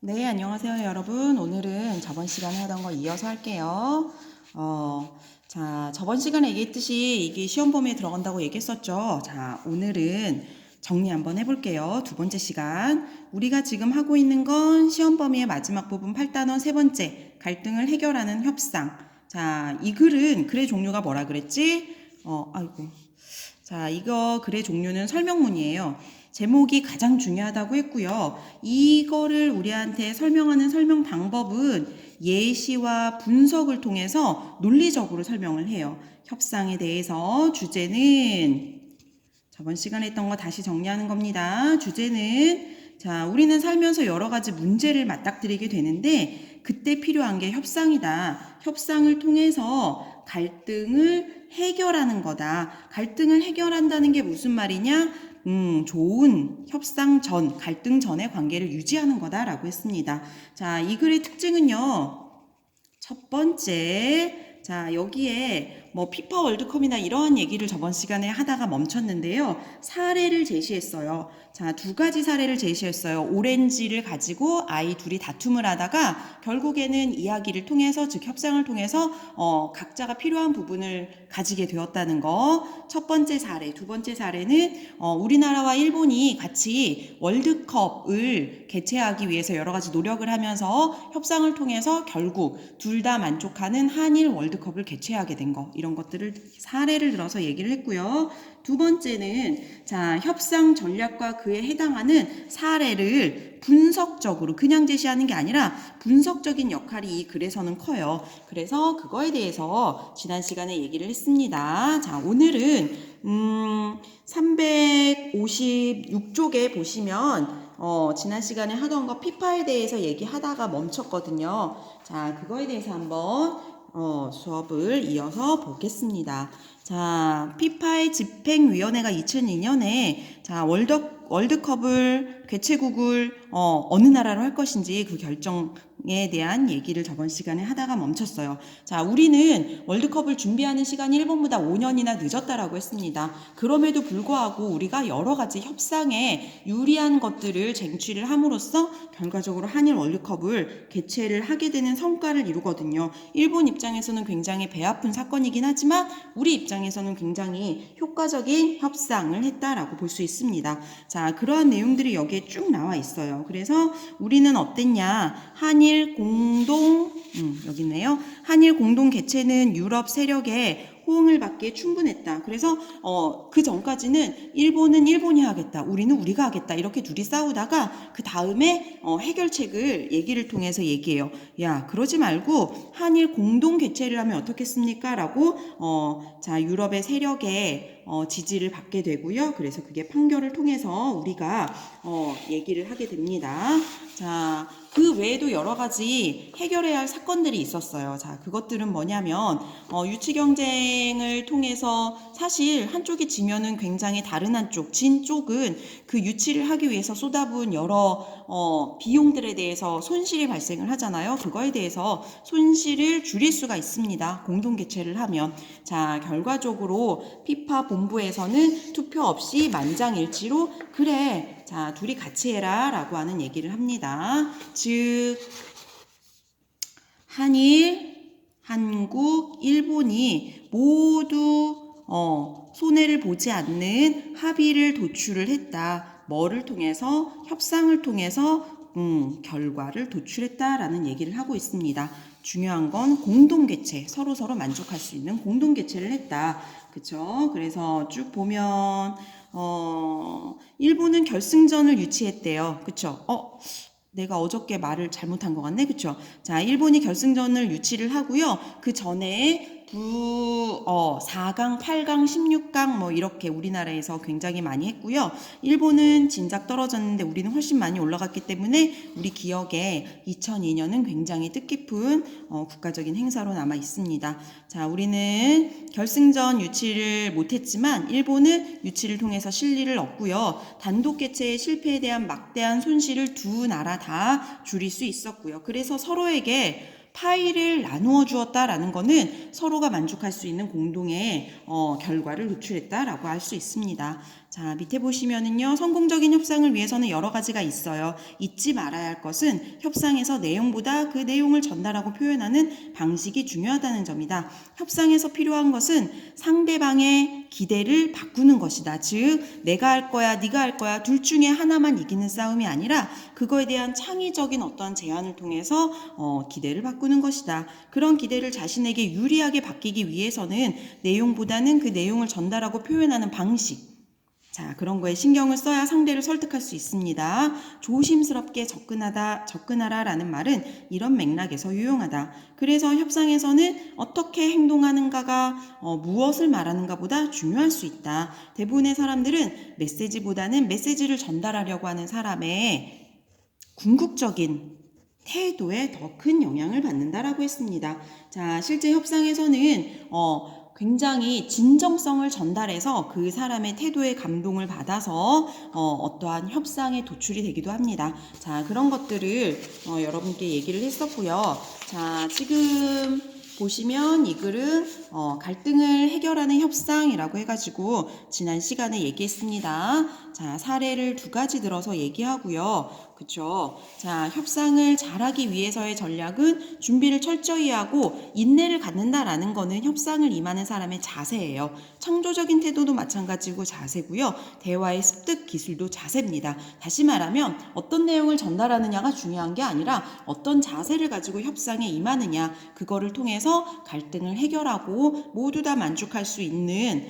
네, 안녕하세요, 여러분. 오늘은 저번 시간에 하던 거 이어서 할게요. 저번 시간에 얘기했듯이 이게 시험 범위에 들어간다고 얘기했었죠. 자, 오늘은 정리 한번 해볼게요. 두 번째 시간. 우리가 지금 하고 있는 건 시험 범위의 마지막 부분 8단원 세 번째, 갈등을 해결하는 협상. 자, 이 글의 종류가 뭐라 그랬지? 자, 이거 글의 종류는 설명문이에요. 제목이 가장 중요하다고 했고요. 이거를 우리한테 설명하는 설명 방법은 예시와 분석을 통해서 논리적으로 설명을 해요. 협상에 대해서 주제는 저번 시간에 했던 거 다시 정리하는 겁니다. 주제는 우리는 살면서 여러 가지 문제를 맞닥뜨리게 되는데 그때 필요한 게 협상이다. 협상을 통해서 갈등을 해결하는 거다. 갈등을 해결한다는 게 무슨 말이냐? 좋은 협상 전, 갈등 전의 관계를 유지하는 거다라고 했습니다. 자, 이 글의 특징은요. 첫 번째, 여기에 피파 월드컵이나 이러한 얘기를 저번 시간에 하다가 멈췄는데요. 사례를 제시했어요. 자, 두 가지 사례를 제시했어요. 오렌지를 가지고 아이 둘이 다툼을 하다가 결국에는 이야기를 통해서, 즉 협상을 통해서 각자가 필요한 부분을 가지게 되었다는 거. 첫 번째 사례. 두 번째 사례는 우리나라와 일본이 같이 월드컵을 개최하기 위해서 여러 가지 노력을 하면서 협상을 통해서 결국 둘 다 만족하는 한일 월드컵을 개최하게 된 거. 이런 것들을 사례를 들어서 얘기를 했고요. 두 번째는 협상 전략과 그에 해당하는 사례를 분석적으로 그냥 제시하는 게 아니라 분석적인 역할이 이 글에서는 커요. 그래서 그거에 대해서 지난 시간에 얘기를 했습니다. 자, 오늘은 356쪽에 보시면 지난 시간에 하던 거 피파에 대해서 얘기하다가 멈췄거든요. 자, 그거에 대해서 한번 수업을 이어서 보겠습니다. 자, 피파의 집행위원회가 2002년에 월드컵을 개최국을 어느 나라로 할 것인지 그 결정에 대한 얘기를 저번 시간에 하다가 멈췄어요. 자, 우리는 월드컵을 준비하는 시간이 일본보다 5년이나 늦었다라고 했습니다. 그럼에도 불구하고 우리가 여러 가지 협상에 유리한 것들을 쟁취를 함으로써 결과적으로 한일 월드컵을 개최를 하게 되는 성과를 이루거든요. 일본 입장에서는 굉장히 배 아픈 사건이긴 하지만 우리 입장에서는 굉장히 효과적인 협상을 했다라고 볼 수 있습니다. 자, 그러한 내용들이 여기에 쭉 나와 있어요. 그래서 우리는 어땠냐? 한일 공동 여기 있네요. 한일 공동 개최는 유럽 세력의 호응을 받기에 충분했다. 그래서 그 전까지는 일본은 일본이 하겠다, 우리는 우리가 하겠다, 이렇게 둘이 싸우다가 그 다음에 해결책을 얘기를 통해서 얘기해요. 야, 그러지 말고 한일 공동 개최를 하면 어떻겠습니까? 라고 유럽의 세력의 지지를 받게 되고요. 그래서 그게 판결을 통해서 우리가 얘기를 하게 됩니다. 자, 그 외에도 여러 가지 해결해야 할 사건들이 있었어요. 자, 그것들은 뭐냐면 유치 경쟁을 통해서 사실 한쪽이 지면은 굉장히 다른 한쪽, 진 쪽은 그 유치를 하기 위해서 쏟아부은 여러 비용들에 대해서 손실이 발생을 하잖아요. 그거에 대해서 손실을 줄일 수가 있습니다. 공동 개최를 하면. 자, 결과적으로 피파 본부에서는 투표 없이 만장일치로 그래, 자, 둘이 같이 해라 라고 하는 얘기를 합니다. 즉 한일, 한국, 일본이 모두 손해를 보지 않는 합의를 도출을 했다. 뭐를 통해서? 협상을 통해서 결과를 도출했다라는 얘기를 하고 있습니다. 중요한 건 공동 개최, 서로 만족할 수 있는 공동 개최를 했다. 그쵸? 그래서 쭉 보면 일본은 결승전을 유치했대요. 그쵸? 내가 어저께 말을 잘못한 것 같네. 그쵸? 자, 일본이 결승전을 유치를 하고요. 그 전에 4강, 8강, 16강 이렇게 우리나라에서 굉장히 많이 했고요. 일본은 진작 떨어졌는데 우리는 훨씬 많이 올라갔기 때문에 우리 기억에 2002년은 굉장히 뜻깊은 국가적인 행사로 남아 있습니다. 자, 우리는 결승전 유치를 못했지만 일본은 유치를 통해서 실리를 얻고요. 단독 개최의 실패에 대한 막대한 손실을 두 나라 다 줄일 수 있었고요. 그래서 서로에게 파일을 나누어 주었다라는 것은 서로가 만족할 수 있는 공동의 결과를 노출했다라고 할 수 있습니다. 자, 밑에 보시면은요, 성공적인 협상을 위해서는 여러 가지가 있어요. 잊지 말아야 할 것은 협상에서 내용보다 그 내용을 전달하고 표현하는 방식이 중요하다는 점이다. 협상에서 필요한 것은 상대방의 기대를 바꾸는 것이다. 즉, 내가 할 거야, 네가 할 거야, 둘 중에 하나만 이기는 싸움이 아니라 그거에 대한 창의적인 어떤 제안을 통해서 기대를 바꾸는 것이다. 그런 기대를 자신에게 유리하게 바뀌기 위해서는 내용보다는 그 내용을 전달하고 표현하는 방식, 자, 그런 거에 신경을 써야 상대를 설득할 수 있습니다. 조심스럽게 접근하라라는 말은 이런 맥락에서 유용하다. 그래서 협상에서는 어떻게 행동하는가가 무엇을 말하는가보다 중요할 수 있다. 대부분의 사람들은 메시지보다는 메시지를 전달하려고 하는 사람의 궁극적인 태도에 더 큰 영향을 받는다라고 했습니다. 자, 실제 협상에서는 굉장히 진정성을 전달해서 그 사람의 태도에 감동을 받아서 어떠한 협상에 도출이 되기도 합니다. 자, 그런 것들을 여러분께 얘기를 했었고요. 자, 지금 보시면 이 글은 갈등을 해결하는 협상이라고 해가지고 지난 시간에 얘기했습니다. 자, 사례를 2가지 들어서 얘기하고요. 그쵸? 자, 협상을 잘하기 위해서의 전략은 준비를 철저히 하고 인내를 갖는다라는 거는 협상을 임하는 사람의 자세예요. 창조적인 태도도 마찬가지고 자세고요. 대화의 습득 기술도 자세입니다. 다시 말하면 어떤 내용을 전달하느냐가 중요한 게 아니라 어떤 자세를 가지고 협상에 임하느냐, 그거를 통해서 갈등을 해결하고 모두 다 만족할 수 있는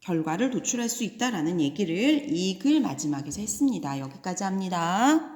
결과를 도출할 수 있다라는 얘기를 이 글 마지막에서 했습니다. 여기까지 합니다.